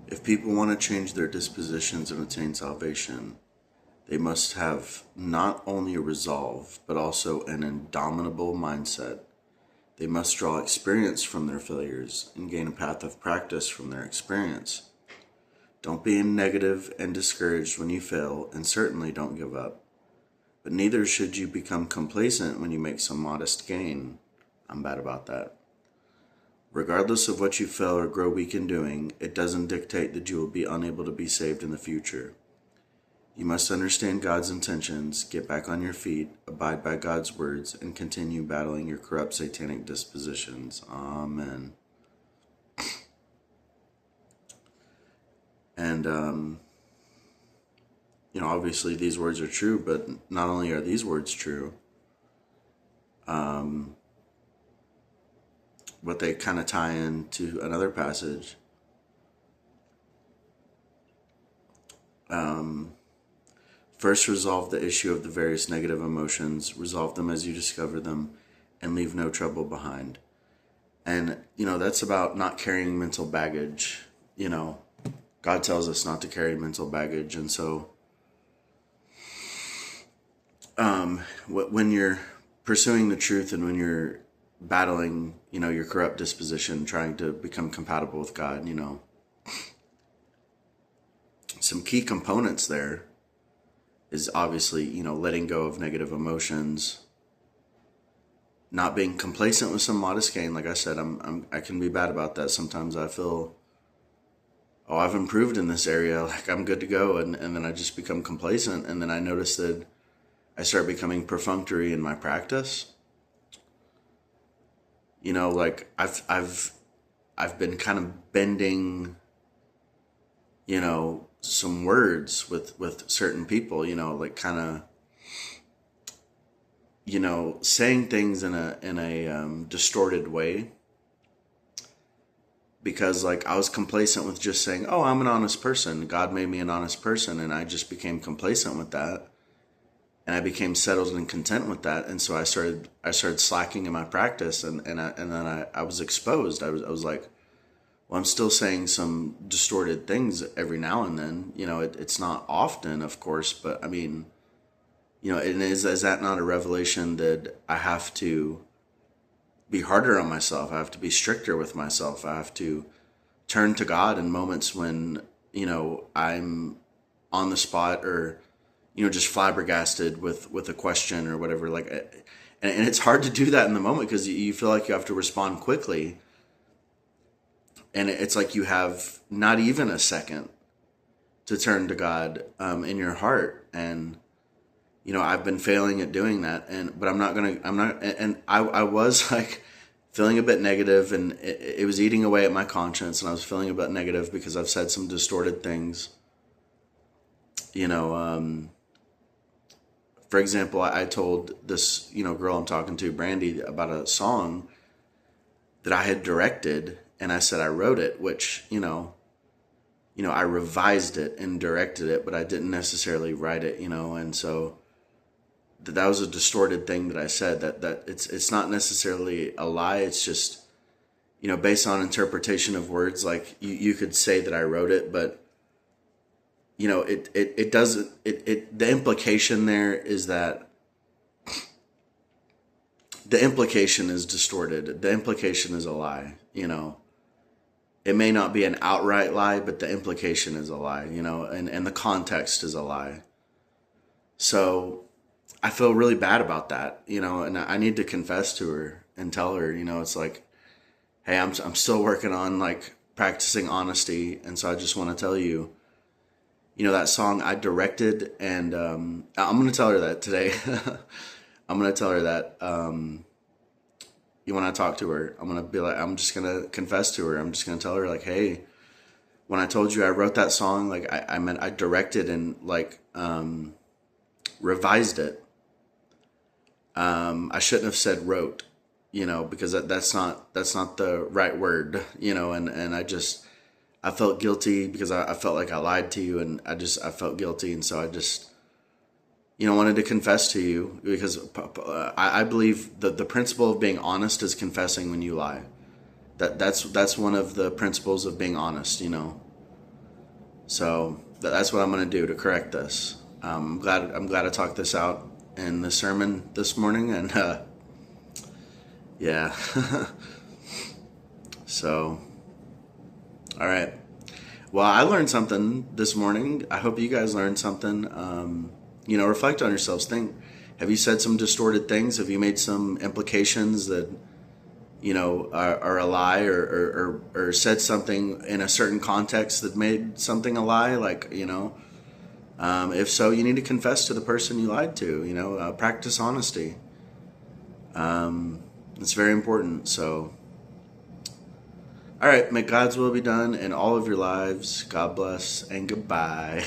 If people want to change their dispositions and attain salvation, they must have not only a resolve, but also an indomitable mindset. They must draw experience from their failures and gain a path of practice from their experience. Don't be negative and discouraged when you fail, and certainly don't give up. But neither should you become complacent when you make some modest gain. I'm bad about that. Regardless of what you fail or grow weak in doing, it doesn't dictate that you will be unable to be saved in the future. You must understand God's intentions, get back on your feet, abide by God's words, and continue battling your corrupt satanic dispositions. Amen. And, obviously these words are true, but not only are these words true, but they kind of tie into another passage. First, resolve the issue of the various negative emotions, resolve them as you discover them, and leave no trouble behind. And, that's about not carrying mental baggage. God tells us not to carry mental baggage. And so, when you're pursuing the truth and when you're battling, your corrupt disposition, trying to become compatible with God, some key components there is obviously, letting go of negative emotions, not being complacent with some modest gain. Like I said, I can be bad about that. Sometimes I feel, I've improved in this area, like I'm good to go. And then I just become complacent. And then I notice that I start becoming perfunctory in my practice. Like I've been kind of bending, some words with certain people, like kind of, saying things in a distorted way, because like I was complacent with just saying, oh, I'm an honest person. God made me an honest person. And I just became complacent with that. And I became settled and content with that. And so I started slacking in my practice, and then I was exposed. I was like, well, I'm still saying some distorted things every now and then. It's not often, of course, but I mean, and is that not a revelation that I have to be harder on myself? I have to be stricter with myself. I have to turn to God in moments when, I'm on the spot or, just flabbergasted with a question or whatever. Like, and it's hard to do that in the moment because you feel like you have to respond quickly. And it's like you have not even a second to turn to God in your heart. And, I've been failing at doing that. But I was like feeling a bit negative, and it was eating away at my conscience. And I was feeling a bit negative because I've said some distorted things. For example, I told this, girl I'm talking to, Brandy, about a song that I had directed. And I said I wrote it, which, I revised it and directed it, but I didn't necessarily write it, and so that was a distorted thing that I said, that it's not necessarily a lie. It's just, based on interpretation of words, like you could say that I wrote it, but, it doesn't, the implication there is that the implication is distorted. The implication is a lie, It may not be an outright lie, but the implication is a lie, and the context is a lie. So I feel really bad about that, and I need to confess to her and tell her, it's like, hey, I'm still working on like practicing honesty. And so I just want to tell you, that song I directed, and I'm going to tell her that today. I'm going to tell her that, when I talk to her, I'm going to be like, I'm just going to confess to her. I'm just going to tell her like, hey, when I told you I wrote that song, like I meant I directed and like, revised it. I shouldn't have said wrote, because that's not the right word, and I felt guilty because I felt like I lied to you, and I felt guilty. And so I just, wanted to confess to you, because I believe that the principle of being honest is confessing when you lie. That's one of the principles of being honest, So that's what I'm going to do to correct this. I'm glad I talked this out in the sermon this morning, and yeah. So, all right. Well, I learned something this morning. I hope you guys learned something. Reflect on yourselves. Think, have you said some distorted things? Have you made some implications that, are a lie, or said something in a certain context that made something a lie? Like, if so, you need to confess to the person you lied to, practice honesty. It's very important. So, all right, may God's will be done in all of your lives. God bless and goodbye.